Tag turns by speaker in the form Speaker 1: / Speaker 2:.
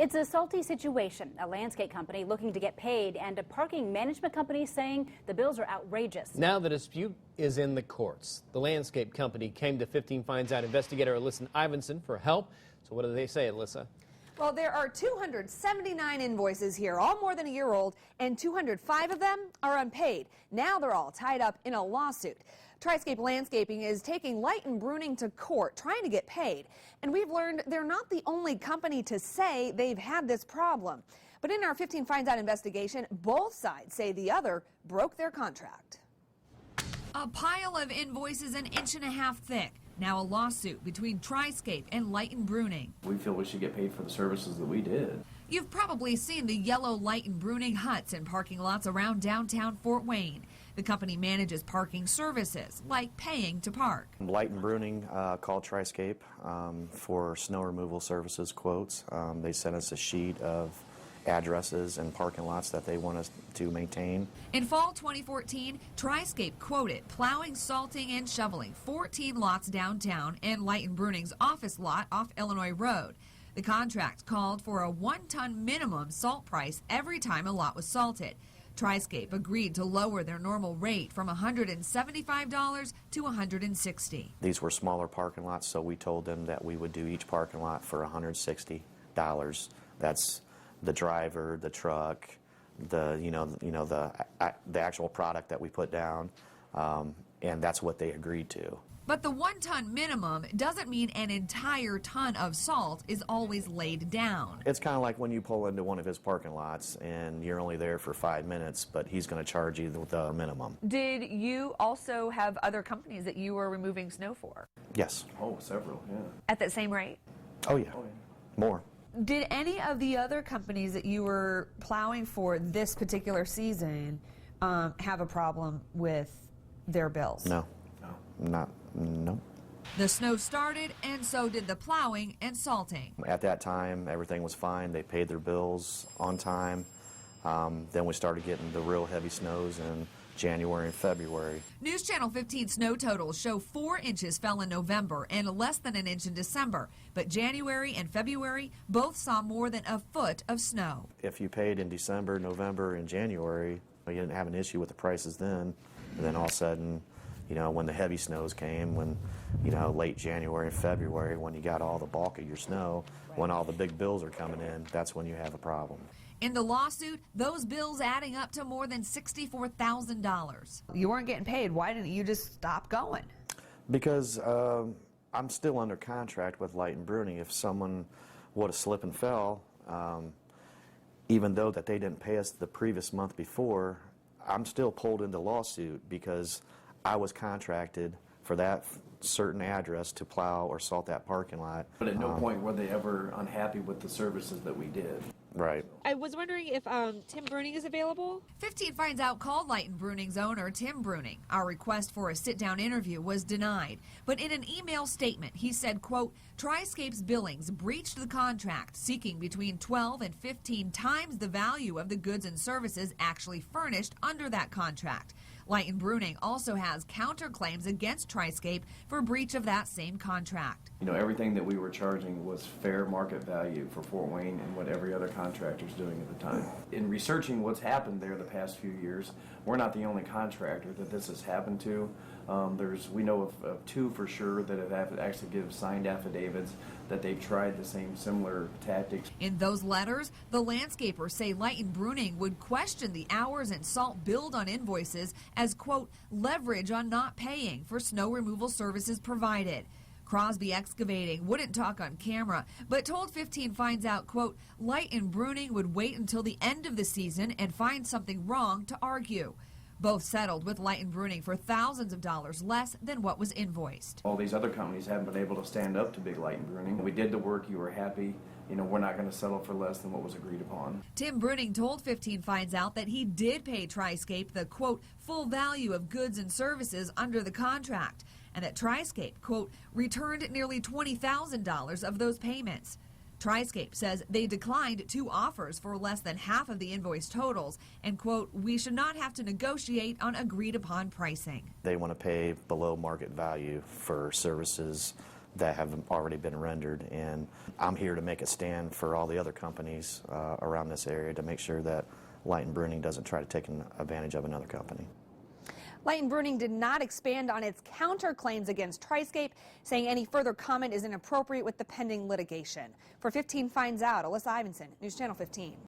Speaker 1: It's a salty situation. A landscape company looking to get paid and a parking management company saying the bills are outrageous.
Speaker 2: Now the dispute is in the courts. The landscape company came to 15 Finds Out investigator Alyssa Ivinson for help. So what do they say, Alyssa?
Speaker 3: Well, there are 279 invoices here, all more than a year old, and 205 of them are unpaid. Now they're all tied up in a lawsuit. Triscape Landscaping is taking Light Breuning to court, trying to get paid. And we've learned they're not the only company to say they've had this problem. But in our 15 Finds Out investigation, both sides say the other broke their contract.
Speaker 4: A pile of invoices an inch and a half thick. Now a lawsuit between Triscape and Light Breuning.
Speaker 5: We feel we should get paid for the services that we did.
Speaker 4: You've probably seen the yellow Light Breuning huts in parking lots around downtown Fort Wayne. The company manages parking services, like paying to park.
Speaker 6: Light Breuning called Triscape for snow removal services quotes. They sent us a sheet of addresses and parking lots that they want us to maintain.
Speaker 4: In fall 2014, Triscape quoted plowing, salting, and shoveling 14 lots downtown and Light Breuning's office lot off Illinois Road. The contract called for a 1-ton minimum salt price every time a lot was salted. Triscape agreed to lower their normal rate from $175 to $160.
Speaker 6: These were smaller parking lots, so we told them that we would do each parking lot for $160. That's the driver, the truck, the actual product that we put down, and that's what they agreed to.
Speaker 4: But the 1-ton minimum doesn't mean an entire ton of salt is always laid down.
Speaker 6: It's kind of like when you pull into one of his parking lots and you're only there for 5 minutes, but he's going to charge you the minimum.
Speaker 3: Did you also have other companies that you were removing snow for?
Speaker 6: Yes.
Speaker 5: Oh, several, yeah.
Speaker 3: At that same rate?
Speaker 6: Oh, yeah. More.
Speaker 3: Did any of the other companies that you were plowing for this particular season have a problem with their bills?
Speaker 6: No. No.
Speaker 4: The snow started, and so did the plowing and salting.
Speaker 6: At that time, everything was fine. They paid their bills on time. Then we started getting the real heavy snows in January and February.
Speaker 4: News Channel 15 snow totals show 4 inches fell in November and less than an inch in December. But January and February both saw more than a foot of snow.
Speaker 6: If you paid in December, November, and January, you didn't have an issue with the prices then. And then all of a sudden, when the heavy snows came, when, late January and February, when you got all the bulk of your snow, when all the big bills are coming in, that's when you have a problem.
Speaker 4: In the lawsuit, those bills adding up to more than $64,000.
Speaker 3: You weren't getting paid. Why didn't you just stop going?
Speaker 6: Because I'm still under contract with Light Breuning. If someone would have slipped and fell, even though that they didn't pay us the previous month before, I'm still pulled into lawsuit because I was contracted for that certain address to plow or salt that parking lot.
Speaker 5: But at no point were they ever unhappy with the services that we did.
Speaker 6: Right.
Speaker 7: I was wondering if Tim Breuning is available.
Speaker 4: 15 Finds Out called Light Breuning's owner, Tim Breuning. Our request for a sit-down interview was denied. But in an email statement, he said, quote, Triscape's billings breached the contract, seeking between 12 and 15 times the value of the goods and services actually furnished under that contract. Light Breuning also has counterclaims against Triscape for breach of that same contract.
Speaker 5: Everything that we were charging was fair market value for Fort Wayne and what every other contractor's doing at the time. In researching what's happened there the past few years, we're not the only contractor that this has happened to. We know of 2 for sure that have actually given signed affidavits that they've tried the same similar tactics.
Speaker 4: In those letters, the landscapers say Light Breuning would question the hours and salt billed on invoices as, quote, leverage on not paying for snow removal services provided. Crosby Excavating wouldn't talk on camera, but told 15 Finds Out, quote, Light Breuning would wait until the end of the season and find something wrong to argue. Both settled with Light Breuning for thousands of dollars less than what was invoiced.
Speaker 5: All these other companies haven't been able to stand up to big Light Breuning. We did the work, you were happy. We're not going to settle for less than what was agreed upon.
Speaker 4: Tim Breuning told 15 Finds Out that he did pay Triscape the, quote, full value of goods and services under the contract, and that Triscape, quote, returned nearly $20,000 of those payments. Triscape says they declined 2 offers for less than half of the invoice totals and, quote, we should not have to negotiate on agreed upon pricing.
Speaker 6: They want to pay below market value for services that have already been rendered. And I'm here to make a stand for all the other companies around this area to make sure that Light Breuning doesn't try to take advantage of another company.
Speaker 3: Light Breuning did not expand on its counterclaims against Triscape, saying any further comment is inappropriate with the pending litigation. For 15 Finds Out, Alyssa Ivinson, News Channel 15.